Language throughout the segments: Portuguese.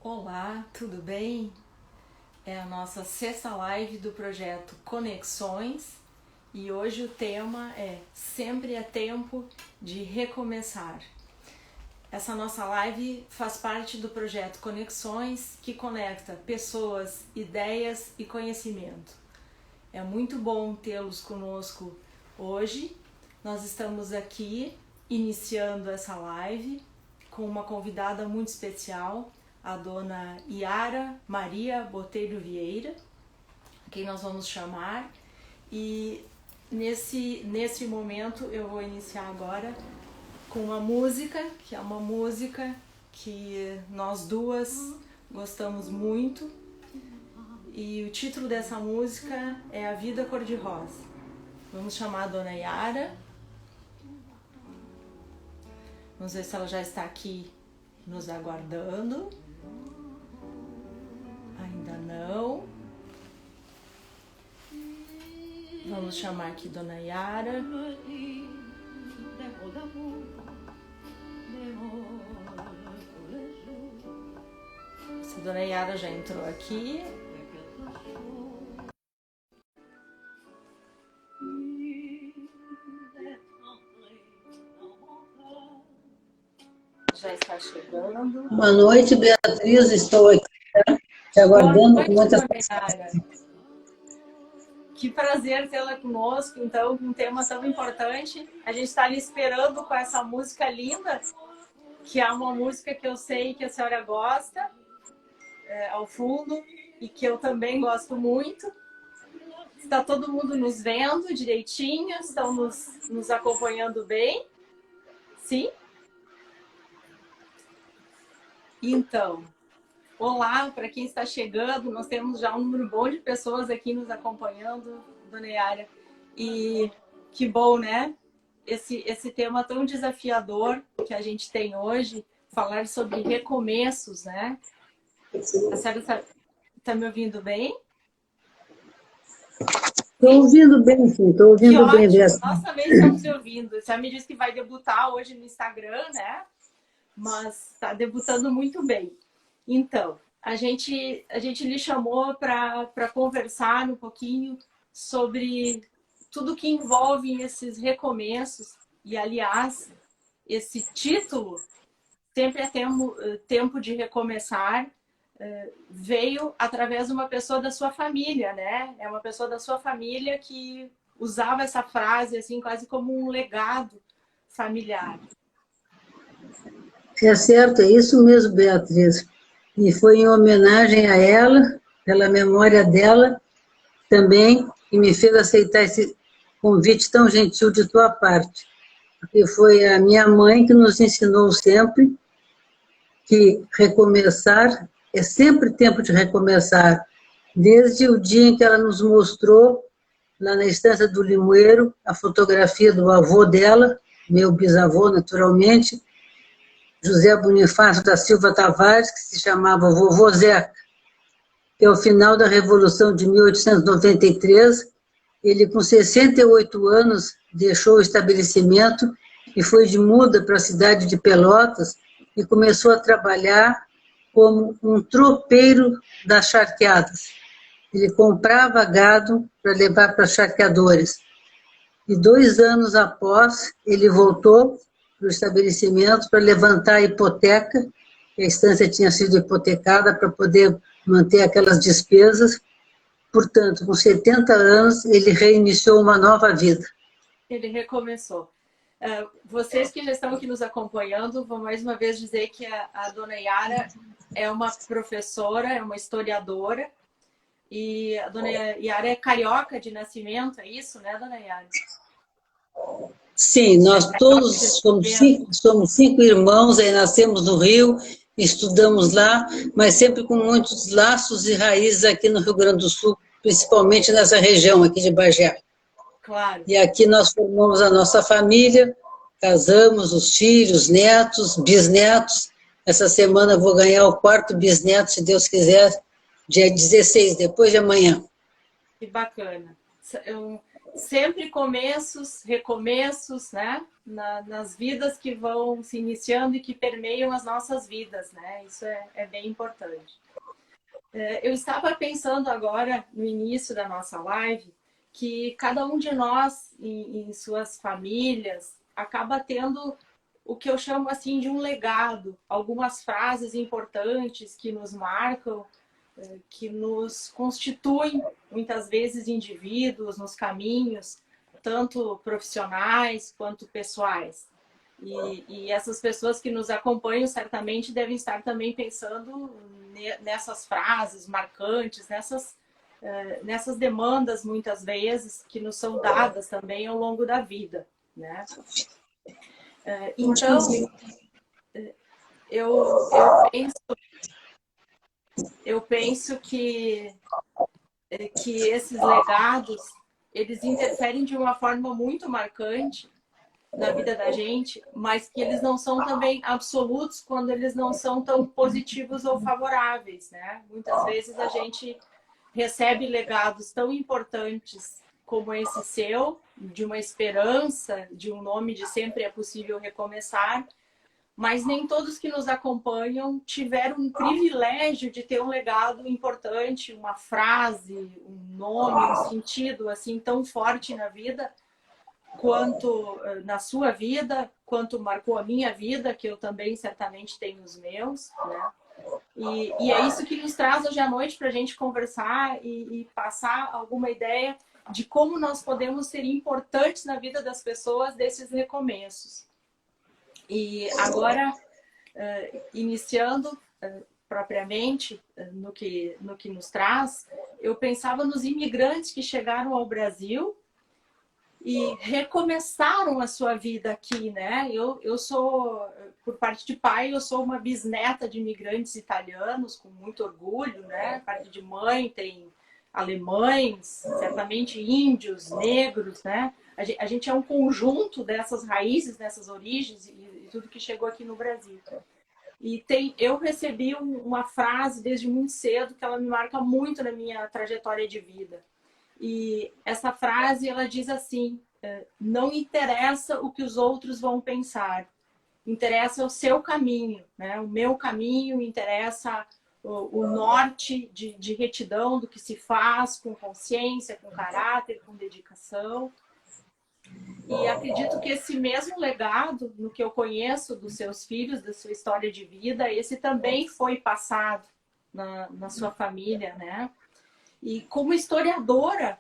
Olá, tudo bem? É a nossa sexta live do projeto Conexões e hoje o tema é Sempre é Tempo de Recomeçar. Essa nossa live faz parte do projeto Conexões, que conecta pessoas, ideias e conhecimento. É muito bom tê-los conosco hoje. Nós estamos aqui iniciando essa live com uma convidada muito especial, a dona Yara Maria Botelho Vieira, quem nós vamos chamar. E nesse momento eu vou iniciar agora com uma música, que é uma música que nós duas gostamos muito. E o título dessa música é A Vida Cor-de-Rosa. Vamos chamar a dona Yara. Vamos ver se ela já está aqui nos aguardando. Ainda não. Vamos chamar aqui dona Yara. Se a dona Yara já entrou aqui. Já está chegando. Boa noite, Beatriz. Estou aqui te aguardando com muita paciência. Que prazer tê-la conosco, então, um tema tão importante. A gente está ali esperando com essa música linda, que é uma música que eu sei que a senhora gosta, ao fundo, e que eu também gosto muito. Está todo mundo nos vendo direitinho, estão nos acompanhando bem? Sim? Então, olá para quem está chegando, nós temos já um número bom de pessoas aqui nos acompanhando, dona Yara, e que bom, né? Esse tema tão desafiador que a gente tem hoje, falar sobre recomeços, né? A senhora está me ouvindo bem? Estou ouvindo bem, sim, estou ouvindo bem. Nós também estamos te ouvindo. A senhora me disse que vai debutar hoje no Instagram, né? Mas está debutando muito bem. Então, a gente lhe chamou para conversar um pouquinho sobre tudo que envolve esses recomeços. E, aliás, esse título, Sempre é Tempo de Recomeçar, veio através de uma pessoa da sua família, né? É uma pessoa da sua família que usava essa frase assim, quase como um legado familiar. É certo, é isso mesmo, Beatriz. E foi em homenagem a ela, pela memória dela, também, que me fez aceitar esse convite tão gentil de tua parte. Porque foi a minha mãe que nos ensinou sempre que recomeçar é sempre tempo de recomeçar. Desde o dia em que ela nos mostrou, lá na Estância do Limoeiro, a fotografia do avô dela, meu bisavô, naturalmente, José Bonifácio da Silva Tavares, que se chamava Vovô Zeca, que ao final da Revolução de 1893, ele com 68 anos deixou o estabelecimento e foi de muda para a cidade de Pelotas e começou a trabalhar como um tropeiro das charqueadas. Ele comprava gado para levar para charqueadores. E 2 anos após, ele voltou para o estabelecimento para levantar a hipoteca, que a estância tinha sido hipotecada para poder manter aquelas despesas. Portanto, com 70 anos, ele reiniciou uma nova vida. Ele recomeçou. Vocês que já estão aqui nos acompanhando, vou mais uma vez dizer que a dona Yara é uma professora, é uma historiadora, e a dona Yara é carioca de nascimento, é isso, né, dona Yara? Sim, nós todos somos 5 irmãos, aí nascemos no Rio, estudamos lá, mas sempre com muitos laços e raízes aqui no Rio Grande do Sul, principalmente nessa região aqui de Bagé. Claro. E aqui nós formamos a nossa família, casamos, os filhos, netos, bisnetos. Essa semana eu vou ganhar o 4º bisneto, se Deus quiser, dia 16, depois de amanhã. Que bacana. sempre começos, recomeços, né? Nas vidas que vão se iniciando e que permeiam as nossas vidas, né? Isso é bem importante. Eu estava pensando agora, no início da nossa live, que cada um de nós, em suas famílias, acaba tendo o que eu chamo assim de um legado, algumas frases importantes que nos marcam, que nos constituem, muitas vezes, indivíduos nos caminhos, tanto profissionais quanto pessoais. E essas pessoas que nos acompanham certamente devem estar também pensando nessas frases marcantes, nessas demandas, muitas vezes, que nos são dadas também ao longo da vida, né? Então, eu penso que esses legados, eles interferem de uma forma muito marcante na vida da gente, mas que eles não são também absolutos quando eles não são tão positivos ou favoráveis, né? Muitas vezes a gente recebe legados tão importantes como esse seu, de uma esperança, de um nome de sempre é possível recomeçar, mas nem todos que nos acompanham tiveram um privilégio de ter um legado importante, uma frase, um nome, um sentido assim tão forte na vida, quanto na sua vida, quanto marcou a minha vida, que eu também certamente tenho os meus, né? E é isso que nos traz hoje à noite para a gente conversar e passar alguma ideia de como nós podemos ser importantes na vida das pessoas desses recomeços. E agora, iniciando propriamente no que nos traz, eu pensava nos imigrantes que chegaram ao Brasil e recomeçaram a sua vida aqui, né? Eu sou, por parte de pai, eu sou uma bisneta de imigrantes italianos, com muito orgulho, né? Parte de mãe tem alemães, certamente índios, negros, né? A gente é um conjunto dessas raízes, dessas origens e tudo que chegou aqui no Brasil. E eu recebi uma frase desde muito cedo que ela me marca muito na minha trajetória de vida. E essa frase, ela diz assim: não interessa o que os outros vão pensar, interessa o seu caminho, né? O meu caminho, interessa o norte de retidão do que se faz com consciência, com caráter, com dedicação. E acredito que esse mesmo legado, no que eu conheço dos seus filhos, da sua história de vida, esse também foi passado na sua família, né? E como historiadora,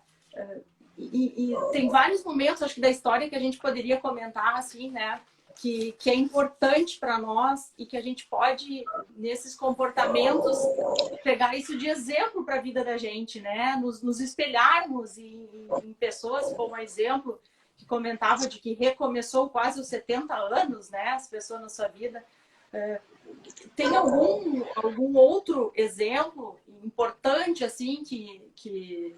e tem vários momentos, acho que da história que a gente poderia comentar, assim, né? Que é importante para nós e que a gente pode, nesses comportamentos, pegar isso de exemplo para a vida da gente, né? Nos espelharmos em pessoas como exemplo, que comentava de que recomeçou quase os 70 anos, né? As pessoas na sua vida. Tem algum outro exemplo importante, assim, que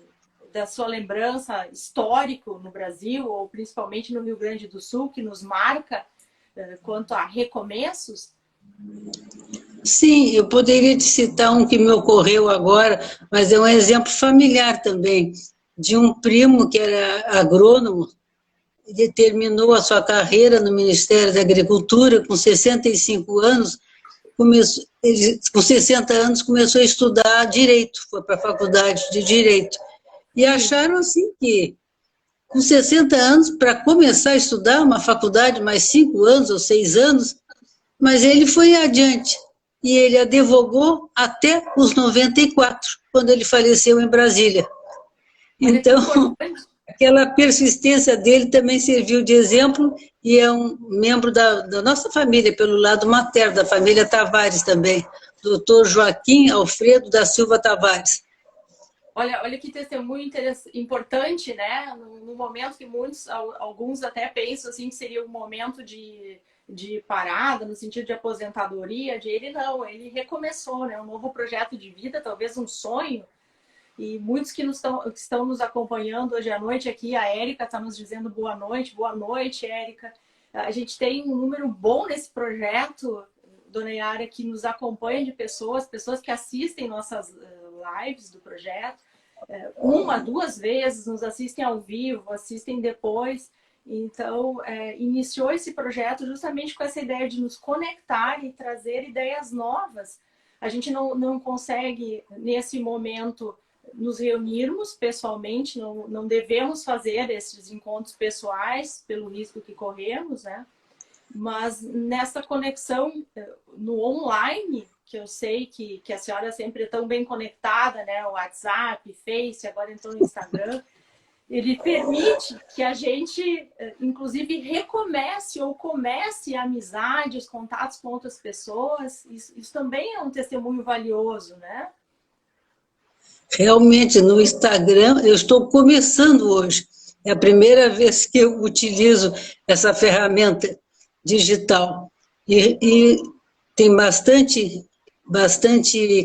da sua lembrança histórico no Brasil, ou principalmente no Rio Grande do Sul, que nos marca quanto a recomeços? Sim, eu poderia te citar um que me ocorreu agora, mas é um exemplo familiar também, de um primo que era agrônomo. Ele terminou a sua carreira no Ministério da Agricultura com 65 anos, com 60 anos começou a estudar Direito, foi para a faculdade de Direito. E acharam assim que, com 60 anos, para começar a estudar uma faculdade, mais 5 anos ou 6 anos, mas ele foi adiante. E ele advogou até os 94, quando ele faleceu em Brasília. Então, aquela persistência dele também serviu de exemplo e é um membro da nossa família, pelo lado materno, da família Tavares também, doutor Joaquim Alfredo da Silva Tavares. Olha que testemunho importante, né? No momento que alguns até pensam assim, que seria um momento de parada, no sentido de aposentadoria, ele recomeçou, né? Um novo projeto de vida, talvez um sonho. E muitos que estão nos acompanhando hoje à noite aqui, a Érica está nos dizendo boa noite, Érica. A gente tem um número bom nesse projeto, dona Yara, que nos acompanha de pessoas que assistem nossas lives do projeto. uma, duas vezes, nos assistem ao vivo, assistem depois. Então, iniciou esse projeto justamente com essa ideia de nos conectar e trazer ideias novas. A gente não consegue, nesse momento, nos reunirmos pessoalmente, não devemos fazer esses encontros pessoais pelo risco que corremos, né? Mas nessa conexão no online, que eu sei que a senhora sempre é tão bem conectada, né? O WhatsApp, Face, agora entrou no Instagram, ele permite que a gente, inclusive, recomece ou comece a amizade, os contatos com outras pessoas. Isso também é um testemunho valioso, né? Realmente, no Instagram, eu estou começando hoje. É a primeira vez que eu utilizo essa ferramenta digital. E tem bastante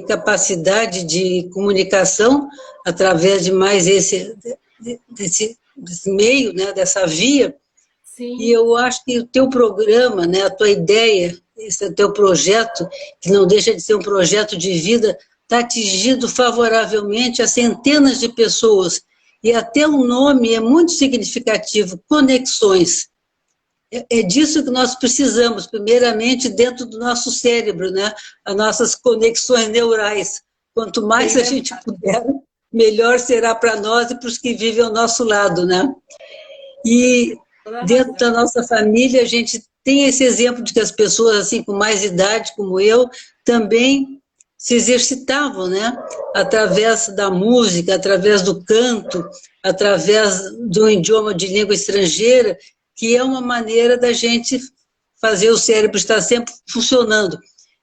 capacidade de comunicação através de mais desse meio, né, dessa via. Sim. E eu acho que o teu programa, né, a tua ideia, esse teu projeto, que não deixa de ser um projeto de vida, está atingindo favoravelmente a centenas de pessoas. E até o nome é muito significativo, Conexões. É disso que nós precisamos, primeiramente dentro do nosso cérebro, né? As nossas conexões neurais. Quanto mais a gente puder, melhor será para nós e para os que vivem ao nosso lado, né? E dentro da nossa família, a gente tem esse exemplo de que as pessoas assim com mais idade, como eu, também se exercitavam, né? Através da música, através do canto, através do idioma de língua estrangeira, que é uma maneira da gente fazer o cérebro estar sempre funcionando.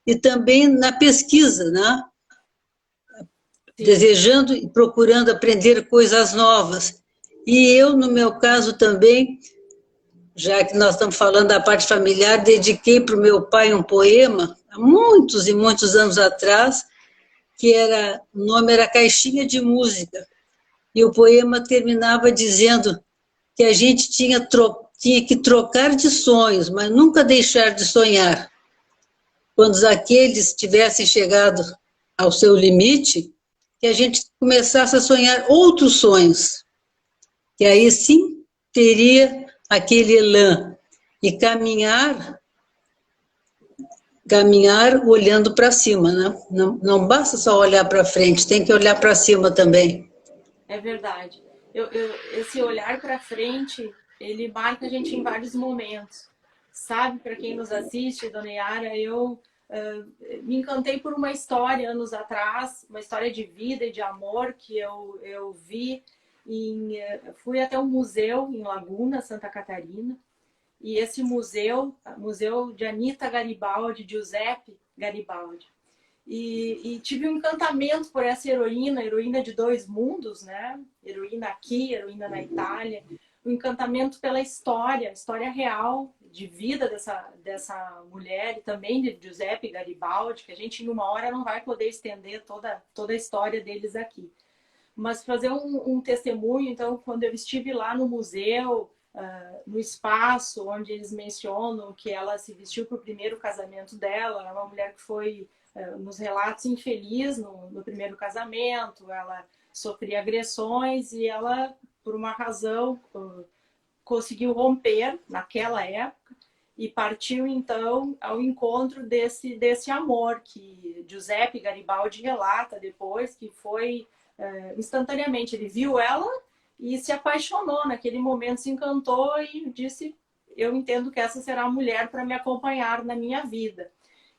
E também na pesquisa, né? Desejando e procurando aprender coisas novas. E eu, no meu caso também, já que nós estamos falando da parte familiar, dediquei para o meu pai um poema, há muitos e muitos anos atrás, que o nome era Caixinha de Música. E o poema terminava dizendo que a gente tinha que trocar de sonhos, mas nunca deixar de sonhar. Quando aqueles tivessem chegado ao seu limite, que a gente começasse a sonhar outros sonhos, que aí sim teria aquele elan e caminhar olhando para cima, né? Não basta só olhar para frente, tem que olhar para cima também. É verdade. Esse olhar para frente, ele marca a gente em vários momentos. Sabe, para quem nos assiste, Dona Yara, eu me encantei por uma história anos atrás, uma história de vida e de amor que eu vi. Fui até um museu em Laguna, Santa Catarina, e esse museu de Anita Garibaldi, de Giuseppe Garibaldi. E tive um encantamento por essa heroína de dois mundos, né? Heroína aqui, heroína na Itália. Um encantamento pela história real de vida dessa mulher e também de Giuseppe Garibaldi, que a gente em uma hora não vai poder estender toda a história deles aqui. Mas fazer um testemunho, então, quando eu estive lá no museu, no espaço onde eles mencionam que ela se vestiu para o primeiro casamento dela, é uma mulher que foi, nos relatos, infeliz no primeiro casamento, ela sofria agressões e ela, por uma razão, conseguiu romper naquela época e partiu, então, ao encontro desse amor que Giuseppe Garibaldi relata depois, que foi instantaneamente. Ele viu ela e se apaixonou naquele momento, se encantou e disse: eu entendo que essa será a mulher para me acompanhar na minha vida.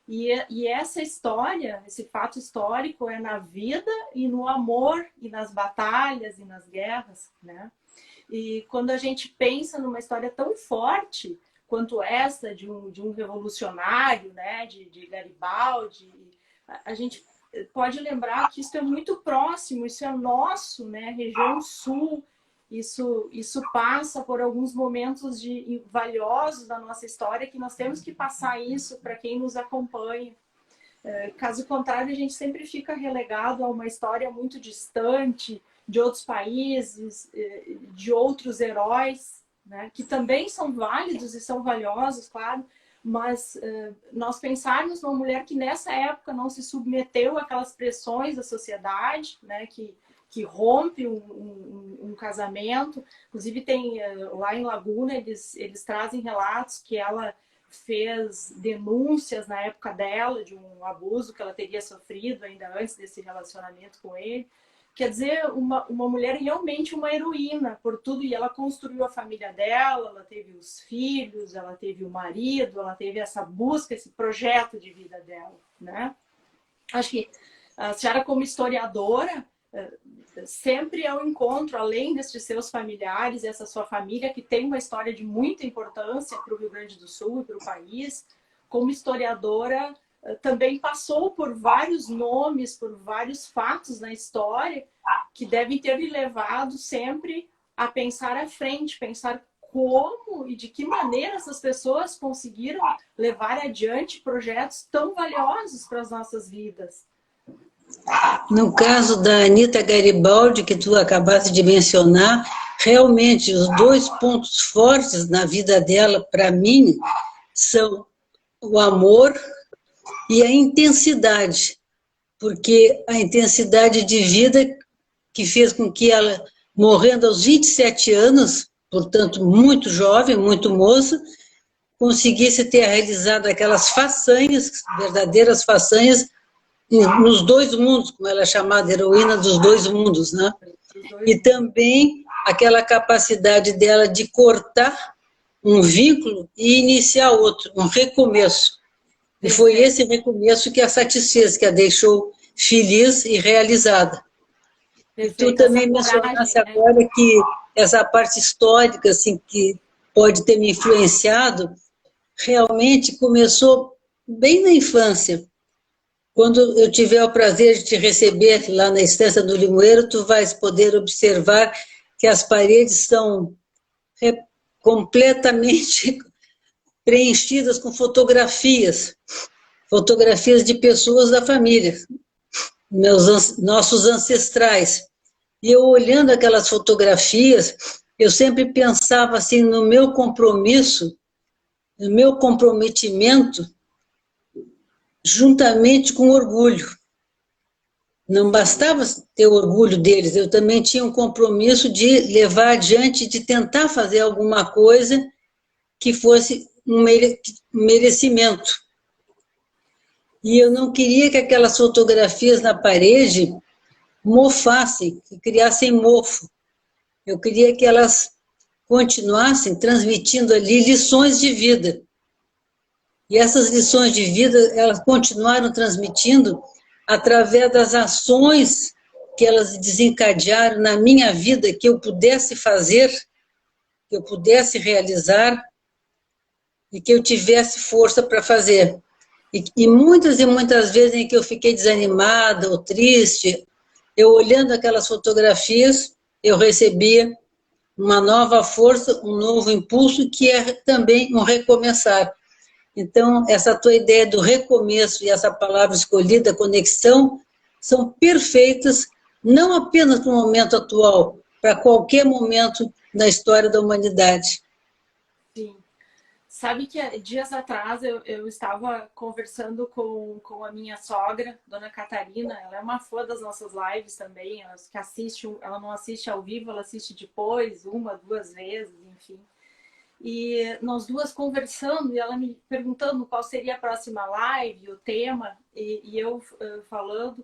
E essa história, esse fato histórico é na vida e no amor e nas batalhas e nas guerras, né? E quando a gente pensa numa história tão forte quanto essa de um revolucionário, né, de Garibaldi, a gente pode lembrar que isso é muito próximo, isso é nosso, né, região sul. Isso passa por alguns momentos valiosos da nossa história que nós temos que passar isso para quem nos acompanha. Caso contrário, a gente sempre fica relegado a uma história muito distante de outros países, de outros heróis, né, que também são válidos e são valiosos, claro, mas nós pensarmos numa mulher que nessa época não se submeteu àquelas pressões da sociedade, né, que que rompe um casamento. Inclusive tem lá em Laguna, eles trazem relatos que ela fez denúncias na época dela de um abuso que ela teria sofrido ainda antes desse relacionamento com ele. Quer dizer, uma mulher realmente uma heroína por tudo, e ela construiu a família dela, ela teve os filhos, ela teve o marido, ela teve essa busca, esse projeto de vida dela, né? Acho que a senhora, como historiadora, sempre ao encontro, além destes seus familiares, essa sua família, que tem uma história de muita importância para o Rio Grande do Sul e para o país, como historiadora, também passou por vários nomes, por vários fatos na história que devem ter lhe levado sempre a pensar à frente, pensar como e de que maneira essas pessoas conseguiram levar adiante projetos tão valiosos para as nossas vidas. No caso da Anita Garibaldi, que tu acabaste de mencionar, realmente os dois pontos fortes na vida dela, para mim, são o amor e a intensidade, porque a intensidade de vida que fez com que ela, morrendo aos 27 anos, portanto, muito jovem, muito moça, conseguisse ter realizado aquelas façanhas, verdadeiras façanhas, nos dois mundos, como ela é chamada, heroína dos dois mundos, né? E também aquela capacidade dela de cortar um vínculo e iniciar outro, um recomeço. E foi esse recomeço que a satisfez, que a deixou feliz e realizada. Perfeito. E tu também mencionaste agora que essa parte histórica, assim, que pode ter me influenciado, realmente começou bem na infância. Quando eu tiver o prazer de te receber lá na Estância do Limoeiro, tu vais poder observar que as paredes são completamente preenchidas com fotografias de pessoas da família, nossos ancestrais. E eu olhando aquelas fotografias, eu sempre pensava assim no meu compromisso, no meu comprometimento, juntamente com orgulho. Não bastava ter orgulho deles, eu também tinha um compromisso de levar adiante, de tentar fazer alguma coisa que fosse um merecimento. E eu não queria que aquelas fotografias na parede mofassem, que criassem mofo. Eu queria que elas continuassem transmitindo ali lições de vida. E essas lições de vida, elas continuaram transmitindo através das ações que elas desencadearam na minha vida, que eu pudesse fazer, que eu pudesse realizar e que eu tivesse força para fazer. E muitas vezes em que eu fiquei desanimada ou triste, eu olhando aquelas fotografias, eu recebia uma nova força, um novo impulso, que é também um recomeçar. Então, essa tua ideia do recomeço e essa palavra escolhida, conexão, são perfeitas, não apenas para o momento atual, para qualquer momento da história da humanidade. Sim. Sabe que dias atrás eu estava conversando com a minha sogra, Dona Catarina. Ela é uma fã das nossas lives também, ela não assiste ao vivo, ela assiste depois, uma, duas vezes, enfim. E nós duas conversando, e ela me perguntando qual seria a próxima live, o tema, e eu falando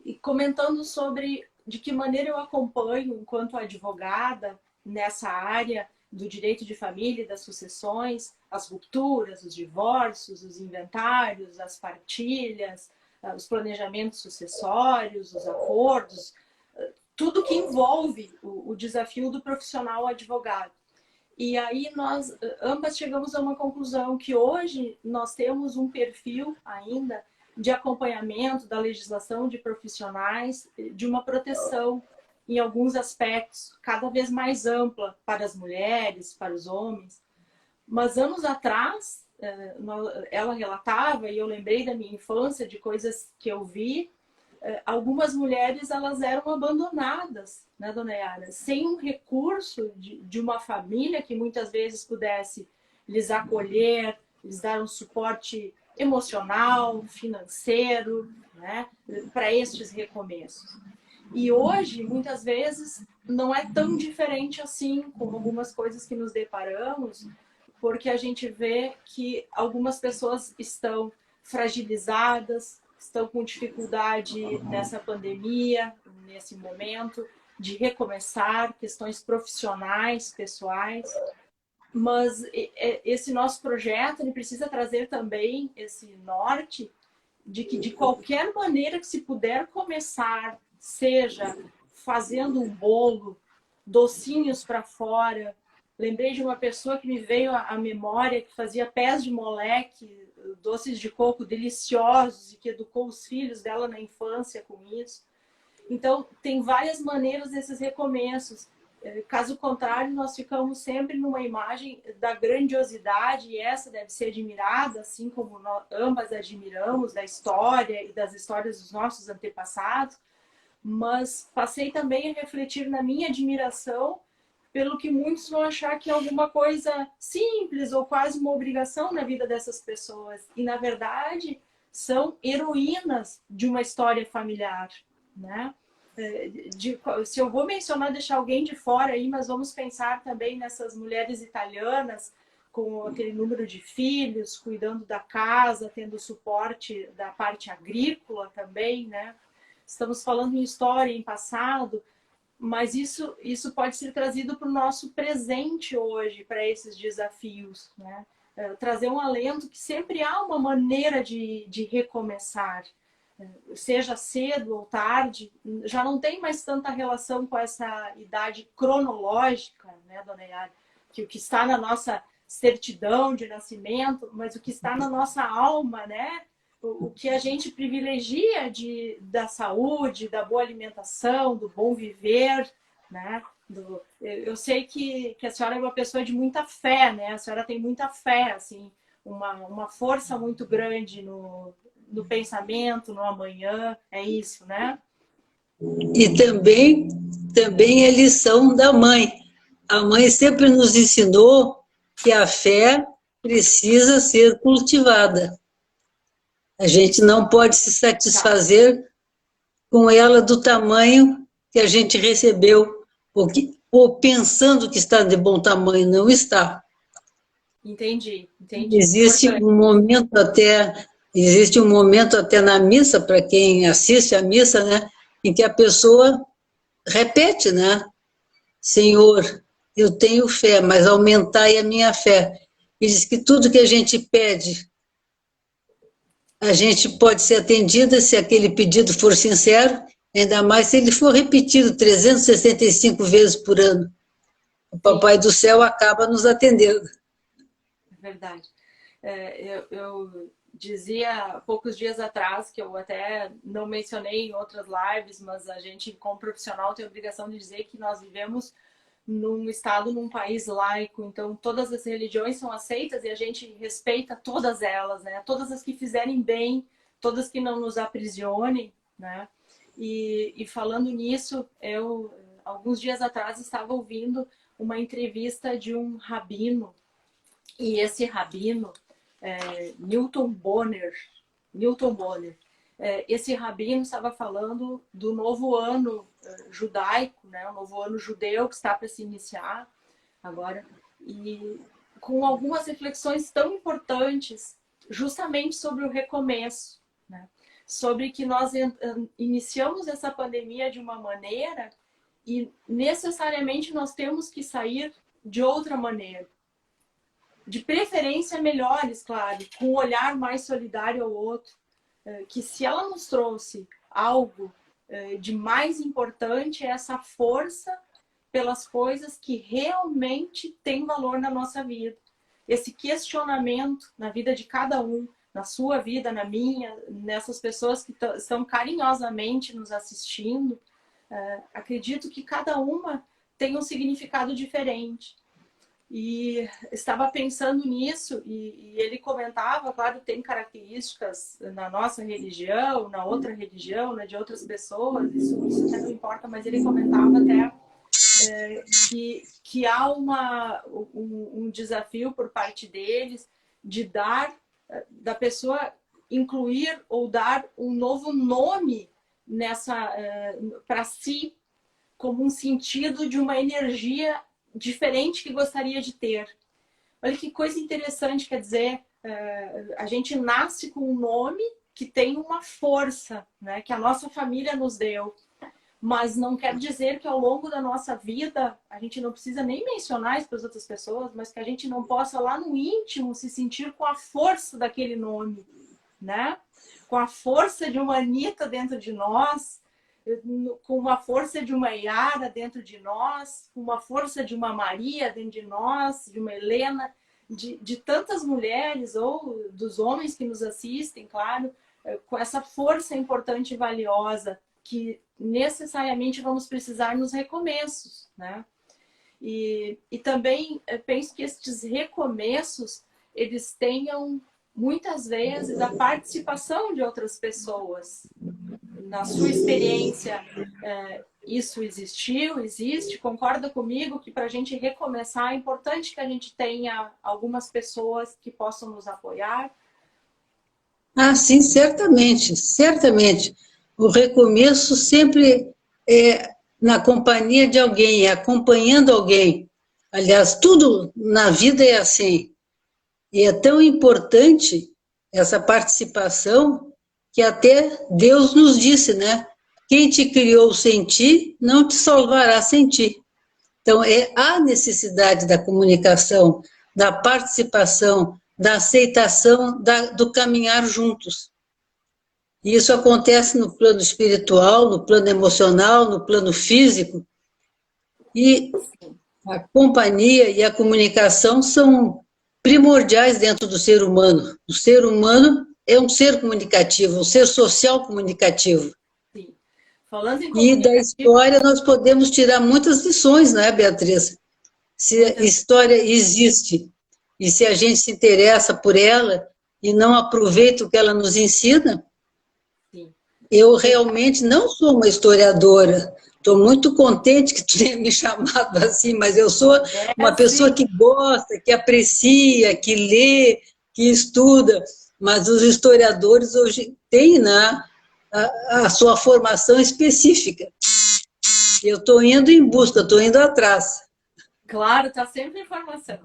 e comentando sobre de que maneira eu acompanho, enquanto advogada, nessa área do direito de família e das sucessões, as rupturas, os divórcios, os inventários, as partilhas, os planejamentos sucessórios, os acordos, tudo que envolve o desafio do profissional advogado. E aí nós ambas chegamos a uma conclusão que hoje nós temos um perfil ainda de acompanhamento da legislação de profissionais, de uma proteção em alguns aspectos cada vez mais ampla para as mulheres, para os homens. Mas anos atrás, ela relatava, e eu lembrei da minha infância, de coisas que eu vi, algumas mulheres elas eram abandonadas, né, dona Yara, sem um recurso de uma família que muitas vezes pudesse lhes acolher, lhes dar um suporte emocional, financeiro, né, para estes recomeços. E hoje, muitas vezes, não é tão diferente assim com algumas coisas que nos deparamos, porque a gente vê que algumas pessoas estão fragilizadas, estão com dificuldade nessa pandemia, nesse momento, de recomeçar, questões profissionais, pessoais. Mas esse nosso projeto ele precisa trazer também esse norte de que de qualquer maneira que se puder começar, seja fazendo um bolo, docinhos para fora. Lembrei de uma pessoa que me veio à memória que fazia pés de moleque, doces de coco deliciosos e que educou os filhos dela na infância com isso. Então, tem várias maneiras desses recomeços. Caso contrário, nós ficamos sempre numa imagem da grandiosidade, e essa deve ser admirada, assim como nós ambas admiramos da história e das histórias dos nossos antepassados, mas passei também a refletir na minha admiração pelo que muitos vão achar que é alguma coisa simples ou quase uma obrigação na vida dessas pessoas. E, na verdade, são heroínas de uma história familiar, né? Se eu vou mencionar, deixar alguém de fora aí, mas vamos pensar também nessas mulheres italianas com aquele número de filhos, cuidando da casa, tendo suporte da parte agrícola também, né? Estamos falando em história, em passado, mas isso pode ser trazido para o nosso presente hoje, para esses desafios, né? Trazer um alento que sempre há uma maneira de recomeçar, seja cedo ou tarde, já não tem mais tanta relação com essa idade cronológica, né, dona Yara? Que o que está na nossa certidão de nascimento, mas o que está na nossa alma, né? O que a gente privilegia da saúde, da boa alimentação, do bom viver, né? Eu sei que a senhora é uma pessoa de muita fé, né? A senhora tem muita fé, assim, uma força muito grande no pensamento, no amanhã, é isso, né? E também é lição da mãe. A mãe sempre nos ensinou que a fé precisa ser cultivada. A gente não pode se satisfazer com ela do tamanho que a gente recebeu, ou pensando que está de bom tamanho, não está. Entendi. Existe um momento até na missa, para quem assiste a missa, né, em que a pessoa repete, né? Senhor, eu tenho fé, mas aumentai a minha fé. E diz que tudo que a gente pede, a gente pode ser atendida se aquele pedido for sincero, ainda mais se ele for repetido 365 vezes por ano. O Papai do Céu acaba nos atendendo. Verdade. Eu dizia há poucos dias atrás, que eu até não mencionei em outras lives, mas a gente, como profissional, tem a obrigação de dizer que nós vivemos num estado, num país laico, então todas as religiões são aceitas e a gente respeita todas elas, né? Todas as que fizerem bem, todas que não nos aprisionem, né? E falando nisso, eu, alguns dias atrás, estava ouvindo uma entrevista de um rabino, e esse rabino, Newton Bonner, esse rabino estava falando do novo ano judaico, né, o novo ano judeu que está para se iniciar agora, e com algumas reflexões tão importantes justamente sobre o recomeço, né, sobre que nós iniciamos essa pandemia de uma maneira e necessariamente nós temos que sair de outra maneira. De preferência melhores, claro, com um olhar mais solidário ao outro, que se ela nos trouxe algo de mais importante é essa força pelas coisas que realmente têm valor na nossa vida. Esse questionamento na vida de cada um, na sua vida, na minha, nessas pessoas que estão carinhosamente nos assistindo, acredito que cada uma tem um significado diferente. E estava pensando nisso, e ele comentava, claro, tem características na nossa religião, na outra religião, né, de outras pessoas, isso até não importa, mas ele comentava até que há um desafio por parte deles de dar, da pessoa incluir ou dar um novo nome para si, como um sentido de uma energia diferente que gostaria de ter. Olha que coisa interessante, quer dizer, a gente nasce com um nome que tem uma força, né, que a nossa família nos deu. Mas não quer dizer que ao longo da nossa vida, a gente não precisa nem mencionar isso para as outras pessoas, mas que a gente não possa lá no íntimo se sentir com a força daquele nome, né? Com a força de uma Anitta dentro de nós, com uma força de uma Yara dentro de nós, com uma força de uma Maria dentro de nós, de uma Helena, de tantas mulheres ou dos homens que nos assistem, claro, com essa força importante e valiosa que necessariamente vamos precisar nos recomeços, né? E também penso que estes recomeços, eles tenham muitas vezes a participação de outras pessoas. Na sua experiência, isso existiu, existe? Concorda comigo que para a gente recomeçar é importante que a gente tenha algumas pessoas que possam nos apoiar? Ah, sim, certamente, certamente. O recomeço sempre é na companhia de alguém, é acompanhando alguém. Aliás, tudo na vida é assim. E é tão importante essa participação que até Deus nos disse, né? Quem te criou sem ti, não te salvará sem ti. Então, é a necessidade da comunicação, da participação, da aceitação, do caminhar juntos. E isso acontece no plano espiritual, no plano emocional, no plano físico. E a companhia e a comunicação são primordiais dentro do ser humano. O ser humano é um ser comunicativo, um ser social comunicativo. Sim. Falando em E da história nós podemos tirar muitas lições, não é, Beatriz? Se a história existe e se a gente se interessa por ela e não aproveita o que ela nos ensina, eu realmente não sou uma historiadora. Estou muito contente que tu tenha me chamado assim, mas eu sou uma pessoa que gosta, que aprecia, que lê, que estuda. Mas os historiadores hoje têm, né, a sua formação específica. Eu estou indo em busca, estou indo atrás. Claro, está sempre em formação.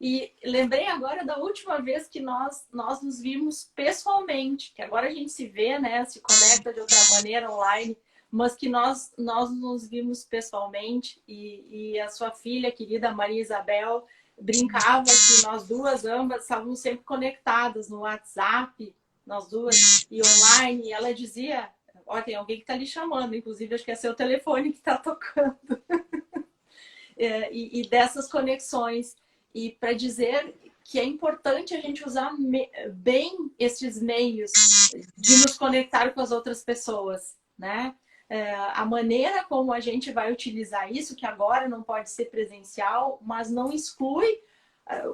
E lembrei agora da última vez que nós nos vimos pessoalmente, que agora a gente se vê, né, se conecta de outra maneira online, mas que nós nos vimos pessoalmente e a sua filha querida Maria Isabel brincava que nós duas ambas estávamos sempre conectadas no WhatsApp, nós duas, e online, e ela dizia, ó, tem alguém que está lhe chamando, inclusive acho que é seu telefone que está tocando. E dessas conexões. E para dizer que é importante a gente usar bem esses meios de nos conectar com as outras pessoas, né? A maneira como a gente vai utilizar isso, que agora não pode ser presencial, mas não exclui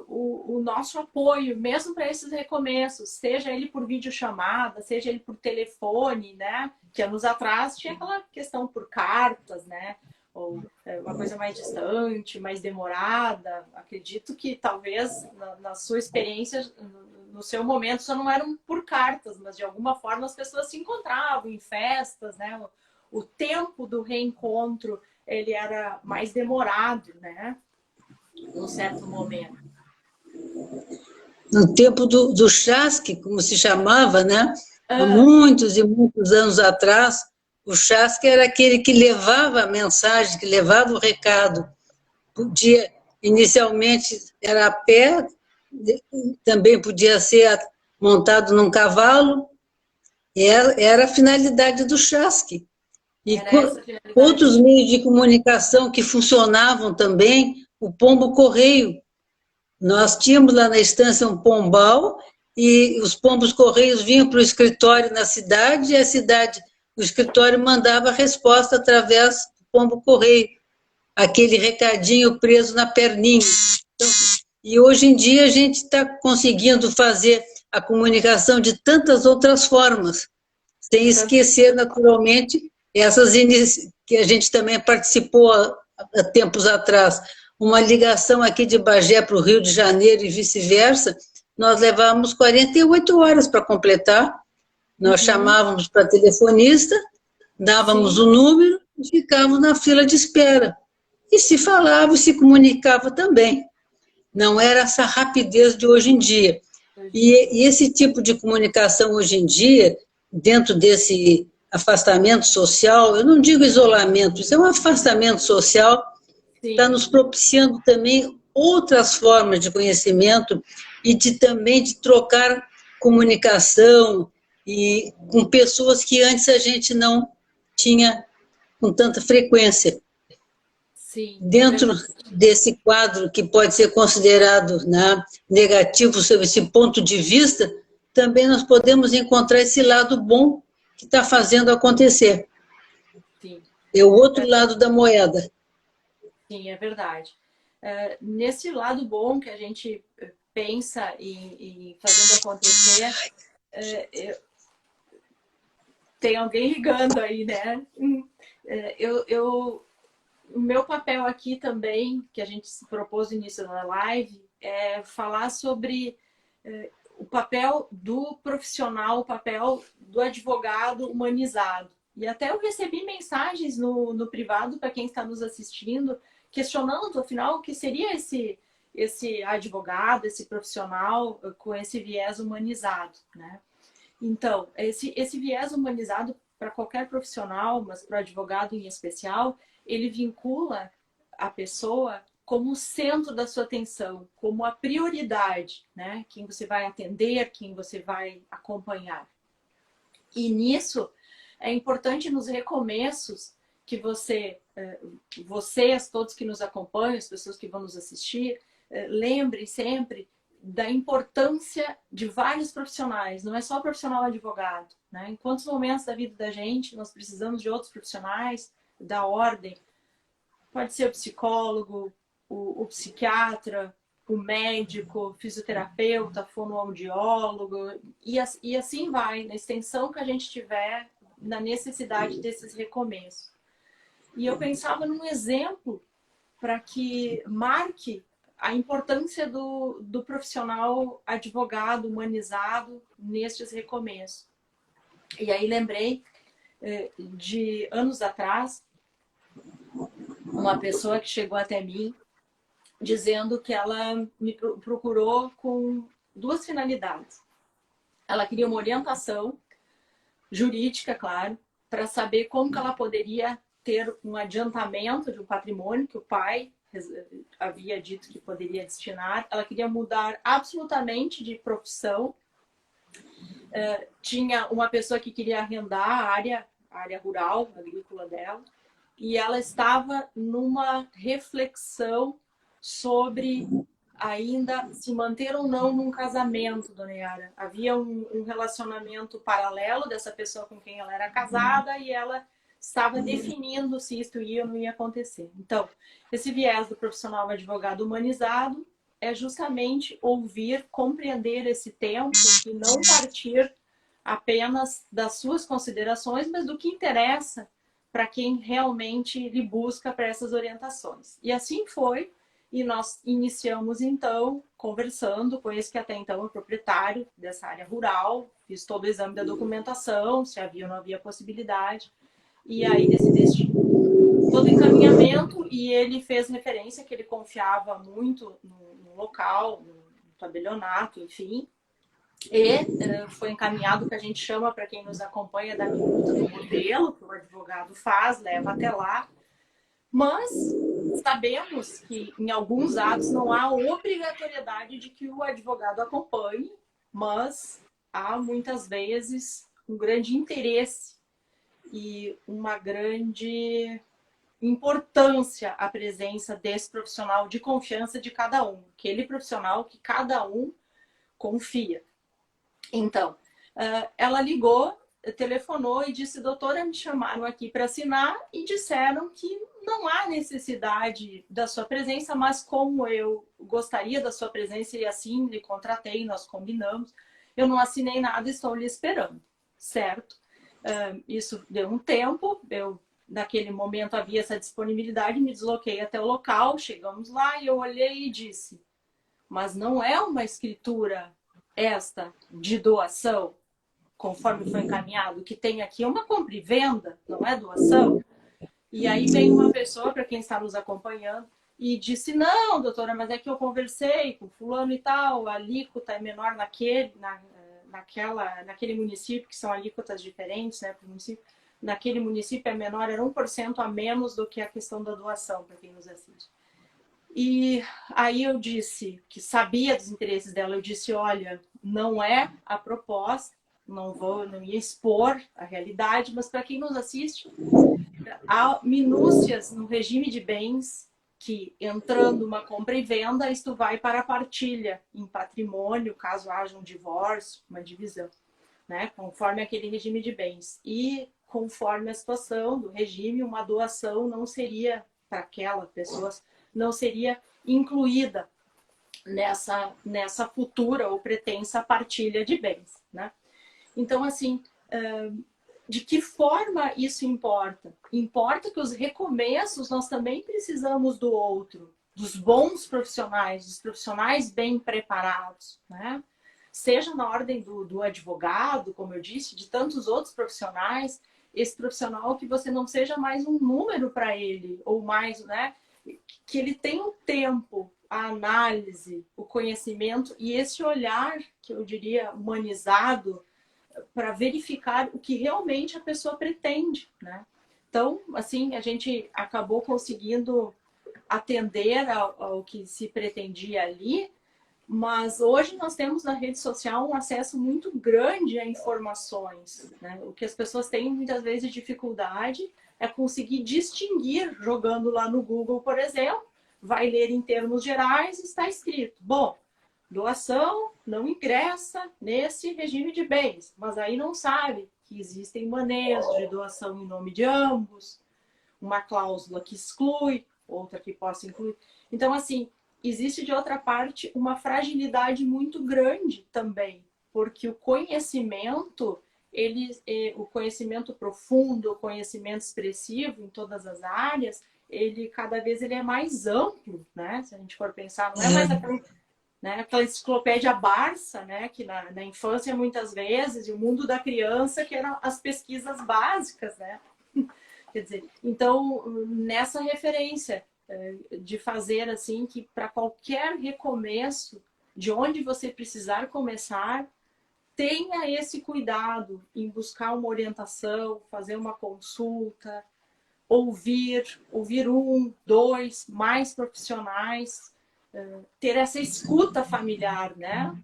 o nosso apoio, mesmo para esses recomeços, seja ele por videochamada, seja ele por telefone, né? Que anos atrás tinha aquela questão por cartas, né? Ou uma coisa mais distante, mais demorada. Acredito que talvez na sua experiência, no seu momento, só não eram por cartas, mas de alguma forma as pessoas se encontravam em festas, né? O tempo do reencontro, ele era mais demorado, né? Num certo momento. No tempo do chasque, como se chamava, né? Há muitos e muitos anos atrás, o chasque era aquele que levava a mensagem, que levava o recado. Inicialmente era a pé, também podia ser montado num cavalo, era a finalidade do chasque. E outros meios de comunicação que funcionavam também, o pombo-correio. Nós tínhamos lá na estância um pombal e os pombos-correios vinham para o escritório na cidade e o escritório mandava a resposta através do pombo-correio, aquele recadinho preso na perninha. Então, e hoje em dia a gente está conseguindo fazer a comunicação de tantas outras formas, sem esquecer, naturalmente, essas que a gente também participou há tempos atrás, uma ligação aqui de Bagé para o Rio de Janeiro e vice-versa, nós levávamos 48 horas para completar. Nós chamávamos para telefonista, Dávamos Sim. o número e ficávamos na fila de espera. E se falava e se comunicava também. Não era essa rapidez de hoje em dia. Hoje em dia. E esse tipo de comunicação hoje em dia, dentro desse afastamento social, eu não digo isolamento, isso é um afastamento social, está Sim, nos propiciando também outras formas de conhecimento e de também de trocar comunicação e com pessoas que antes a gente não tinha com tanta frequência. sim, é Dentro verdade. desse quadro que pode ser considerado, né, negativo sob esse ponto de vista, também nós podemos encontrar esse lado bom que está fazendo acontecer. Sim, É o outro é, lado da moeda. sim, é verdade. Nesse lado bom que a gente pensa em fazendo acontecer, tem alguém ligando aí, né? O meu papel aqui também, que a gente se propôs no início da live, é falar sobre o papel do profissional, o papel do advogado humanizado. E até eu recebi mensagens no privado para quem está nos assistindo, questionando, afinal, o que seria esse advogado, esse profissional com esse viés humanizado, né? Então, esse viés humanizado para qualquer profissional, mas para o advogado em especial, ele vincula a pessoa como o centro da sua atenção, como a prioridade, né? Quem você vai atender, quem você vai acompanhar. E nisso é importante nos recomeços que vocês, todos que nos acompanham, as pessoas que vão nos assistir, lembrem sempre da importância de vários profissionais, não é só o profissional advogado, né? Em quantos momentos da vida da gente nós precisamos de outros profissionais da ordem? Pode ser o psicólogo, o psiquiatra, o médico, o fisioterapeuta, fonoaudiólogo, e assim vai, na extensão que a gente tiver, na necessidade desses recomeços. E eu pensava num exemplo para que marque a importância do profissional advogado humanizado nestes recomeços. E aí lembrei de anos atrás, uma pessoa que chegou até mim dizendo que ela me procurou com duas finalidades. Ela queria uma orientação jurídica, claro, para saber como que ela poderia ter um adiantamento de um patrimônio que o pai havia dito que poderia destinar. Ela queria mudar absolutamente de profissão. Tinha uma pessoa que queria arrendar a área rural, agrícola dela, e ela estava numa reflexão sobre ainda se manter ou não num casamento, dona Yara. Havia um relacionamento paralelo dessa pessoa com quem ela era casada e ela estava definindo se isto ia ou não ia acontecer. Então, esse viés do profissional advogado humanizado é justamente ouvir, compreender esse tempo e não partir apenas das suas considerações, mas do que interessa para quem realmente lhe busca para essas orientações. E assim foi, e nós iniciamos então conversando com esse que até então é proprietário dessa área rural, fiz todo o exame da documentação, se havia ou não havia possibilidade, e aí decidi todo encaminhamento, e ele fez referência que ele confiava muito no local, no tabelionato, enfim, e foi encaminhado o que a gente chama, para quem nos acompanha, da minuta do modelo, que o advogado faz, leva até lá. Mas sabemos que em alguns atos não há obrigatoriedade de que o advogado acompanhe, mas há muitas vezes um grande interesse e uma grande importância a presença desse profissional de confiança de cada um, aquele profissional que cada um confia. Então, ela ligou, telefonou e disse: doutora, me chamaram aqui para assinar e disseram que não há necessidade da sua presença, mas como eu gostaria da sua presença e assim lhe contratei, nós combinamos, eu não assinei nada, estou lhe esperando, certo? Isso deu um tempo, naquele momento havia essa disponibilidade, me desloquei até o local, chegamos lá e eu olhei e disse: mas não é uma escritura esta de doação? conforme foi encaminhado, que tem aqui uma compra e venda, não é doação. E aí vem uma pessoa, para quem está nos acompanhando, e disse, não, doutora, mas é que eu conversei com fulano e tal, a alíquota é menor naquele município, que são alíquotas diferentes, né, para o município. Naquele município é menor, era 1% a menos do que a questão da doação, para quem nos assiste. E aí eu disse, que sabia dos interesses dela, eu disse, olha, não é a proposta, não ia expor a realidade, mas para quem nos assiste, há minúcias no regime de bens que, entrando uma compra e venda, isto vai para a partilha em patrimônio, caso haja um divórcio, uma divisão, né? Conforme aquele regime de bens. E conforme a situação do regime, uma doação não seria, para aquela pessoa, não seria incluída nessa futura ou pretensa partilha de bens, né? Então, assim, de que forma isso importa? Importa que os recomeços nós também precisamos do outro, dos bons profissionais, dos profissionais bem preparados, né? Seja na ordem do advogado, como eu disse, de tantos outros profissionais, esse profissional que você não seja mais um número para ele, ou mais, né? Que ele tenha o tempo, a análise, o conhecimento e esse olhar, que eu diria, humanizado, para verificar o que realmente a pessoa pretende, né? Então, assim, a gente acabou conseguindo atender ao que se pretendia ali, mas hoje nós temos na rede social um acesso muito grande a informações, né? O que as pessoas têm muitas vezes dificuldade é conseguir distinguir, jogando lá no Google, por exemplo, vai ler em termos gerais e está escrito, bom, doação não ingressa nesse regime de bens, mas aí não sabe que existem maneiras de doação em nome de ambos, uma cláusula que exclui, outra que possa incluir. Então, assim, existe de outra parte uma fragilidade muito grande também, porque o conhecimento, o conhecimento profundo, o conhecimento expressivo em todas as áreas, cada vez ele é mais amplo, né? Se a gente for pensar, não é mais aquela enciclopédia Barça, né? Que na infância muitas vezes, e o mundo da criança, que eram as pesquisas básicas, né? Quer dizer, então, nessa referência de fazer assim, que para qualquer recomeço, de onde você precisar começar, tenha esse cuidado em buscar uma orientação, fazer uma consulta, ouvir um, dois, mais profissionais, ter essa escuta familiar, né?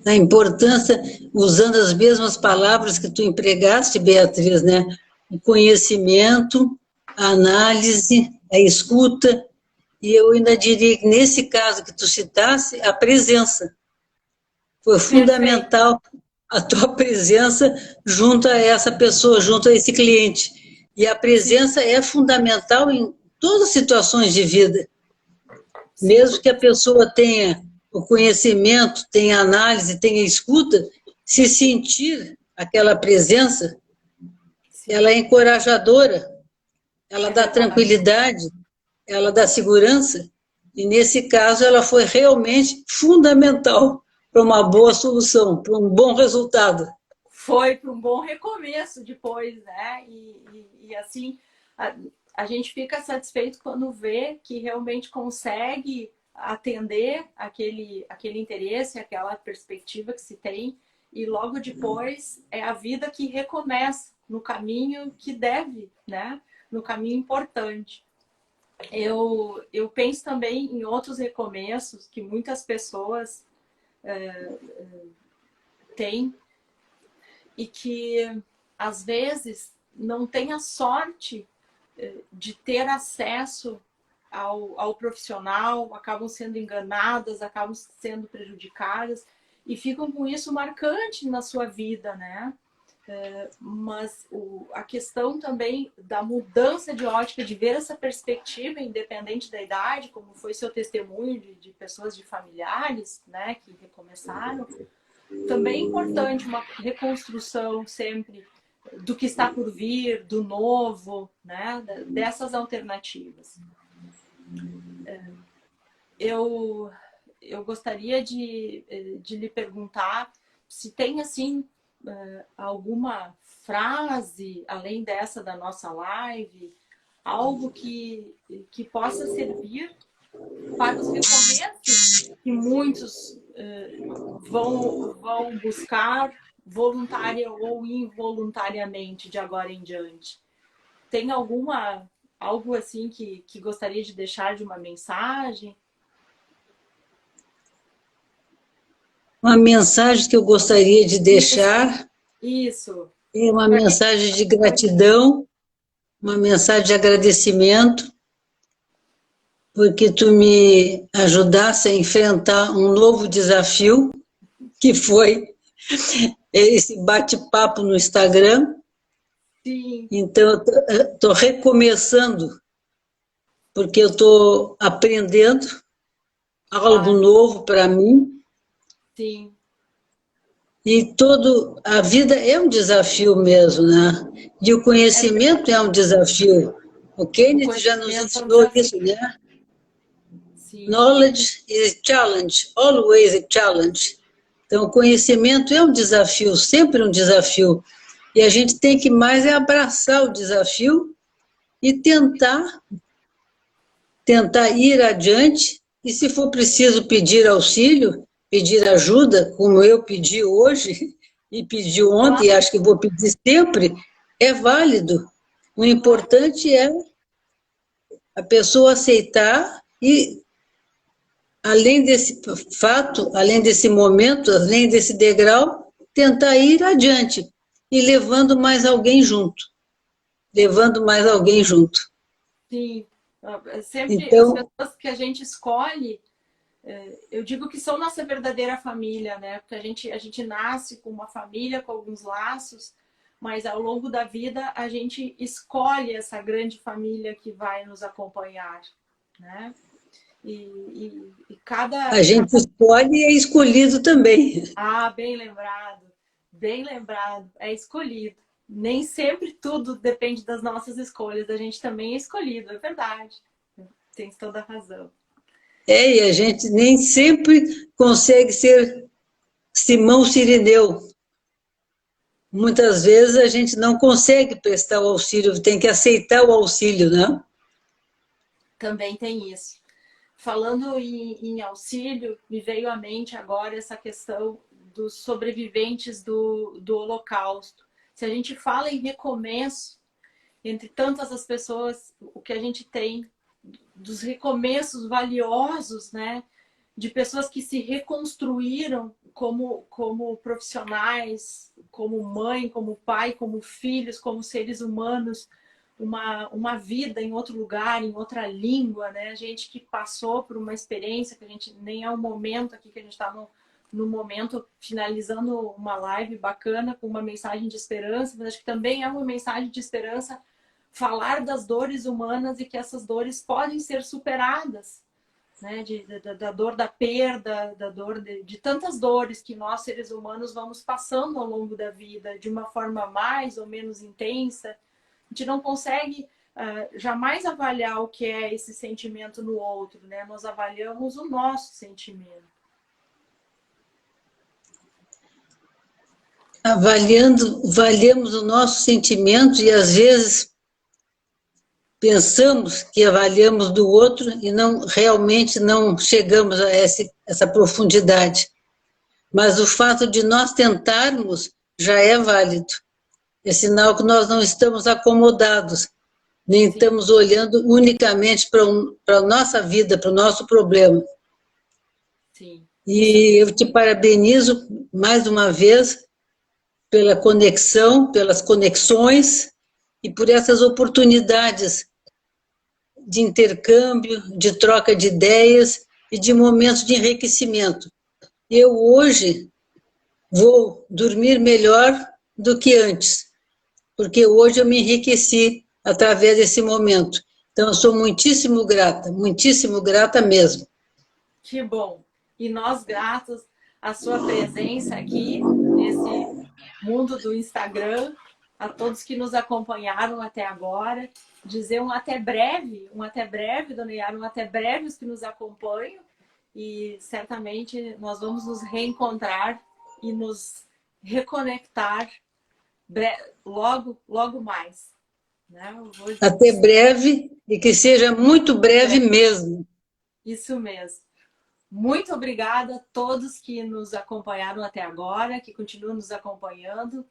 A importância, usando as mesmas palavras que tu empregaste, Beatriz, né? O conhecimento, a análise, a escuta, e eu ainda diria que nesse caso que tu citaste, a presença. Foi fundamental a tua presença junto a essa pessoa, junto a esse cliente. E a presença é fundamental em todas as situações de vida. Sim. Mesmo que a pessoa tenha o conhecimento, tenha análise, tenha escuta, se sentir aquela presença, sim, ela é encorajadora, ela dá tranquilidade, ela dá segurança, e nesse caso ela foi realmente fundamental para uma boa solução, para um bom resultado. Foi para um bom recomeço depois, né? E assim, a gente fica satisfeito quando vê que realmente consegue atender aquele interesse, aquela perspectiva que se tem, e logo depois é a vida que recomeça no caminho que deve, né? No caminho importante. Eu penso também em outros recomeços que muitas pessoas têm e que às vezes não têm a sorte de ter acesso ao profissional, acabam sendo enganadas, acabam sendo prejudicadas e ficam com isso marcante na sua vida, né? Mas a questão também da mudança de ótica, de ver essa perspectiva, independente da idade, como foi seu testemunho de pessoas, de familiares, né, que recomeçaram, também é importante uma reconstrução sempre do que está por vir, do novo, né, dessas alternativas. eu gostaria de lhe perguntar se tem, assim, alguma frase, além dessa da nossa live, algo que possa servir para os recomeços que muitos vão buscar voluntária ou involuntariamente de agora em diante. Tem algo assim que gostaria de deixar de uma mensagem? Uma mensagem que eu gostaria de deixar Isso. é uma mensagem de gratidão, uma mensagem de agradecimento, porque tu me ajudasse a enfrentar um novo desafio, que foi esse bate-papo no Instagram. Sim. Então, eu estou recomeçando, porque eu estou aprendendo algo Claro. novo para mim. Sim. E a vida é um desafio mesmo, né? E o É conhecimento verdade. é um desafio. O O Kennedy já nos conhecimento é um ensinou desafio. isso, né? Sim. Knowledge is a challenge, always a challenge. Então, o conhecimento é um desafio, sempre um desafio. E a gente tem que mais é abraçar o desafio e tentar ir adiante. E se for preciso pedir auxílio, pedir ajuda, como eu pedi hoje e pedi ontem, e Claro, acho que vou pedir sempre, é válido. O claro. importante é a pessoa aceitar e, além desse fato, além desse momento, além desse degrau, tentar ir adiante e levando mais alguém junto. Levando mais alguém junto. Sim. Sempre as Então, pessoas que a gente escolhe, eu digo que são nossa verdadeira família, né? Porque a gente nasce com uma família, com alguns laços, mas ao longo da vida a gente escolhe essa grande família que vai nos acompanhar, né? E a gente cada... escolhe e é escolhido também. Ah, bem lembrado, é escolhido. Nem sempre tudo depende das nossas escolhas, a gente também é escolhido, é verdade. Tem toda a razão. É, e a gente nem sempre consegue ser Simão Sirineu. Muitas vezes a gente não consegue prestar o auxílio, tem que aceitar o auxílio, né? Também tem isso. Falando em auxílio, me veio à mente agora essa questão dos sobreviventes do Holocausto. Se a gente fala em recomeço, entre tantas as pessoas, o que a gente tem dos recomeços valiosos, né? De pessoas que se reconstruíram como profissionais, como mãe, como pai, como filhos, como seres humanos, uma vida em outro lugar, em outra língua, né? Gente que passou por uma experiência que a gente nem é o momento aqui que a gente está no momento finalizando uma live bacana com uma mensagem de esperança, mas acho que também é uma mensagem de esperança falar das dores humanas e que essas dores podem ser superadas, né? Da dor da perda, da dor de tantas dores que nós, seres humanos, vamos passando ao longo da vida, de uma forma mais ou menos intensa. A gente não consegue jamais avaliar o que é esse sentimento no outro, né? Nós avaliamos o nosso sentimento. Avaliamos o nosso sentimento e às vezes pensamos que avaliamos do outro e não realmente não chegamos a essa profundidade. Mas o fato de nós tentarmos já é válido. É sinal que nós não estamos acomodados, nem Sim, estamos olhando unicamente para a nossa vida, para o nosso problema. sim. Isso é E eu te parabenizo mais uma vez pela conexão, pelas conexões e por essas oportunidades de intercâmbio, de troca de ideias e de momentos de enriquecimento. Eu hoje vou dormir melhor do que antes, porque hoje eu me enriqueci através desse momento. Então, eu sou muitíssimo grata mesmo. que bom. E nós gratos à sua presença aqui nesse mundo do Instagram, a todos que nos acompanharam até agora. Dizer um até breve, Dona Yara, um até breve os que nos acompanham. e certamente nós vamos nos reencontrar e nos reconectar logo, logo mais. Né? Até breve, e que seja muito breve mesmo. Isso mesmo. Muito obrigada a todos que nos acompanharam até agora, que continuam nos acompanhando.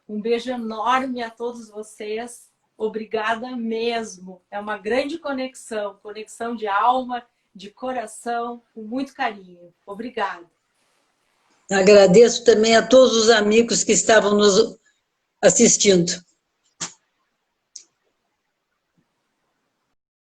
Um beijo enorme a todos vocês. Obrigada mesmo. É uma grande conexão, conexão de alma, de coração, com muito carinho. Obrigada. Agradeço também a todos os amigos que estavam nos assistindo.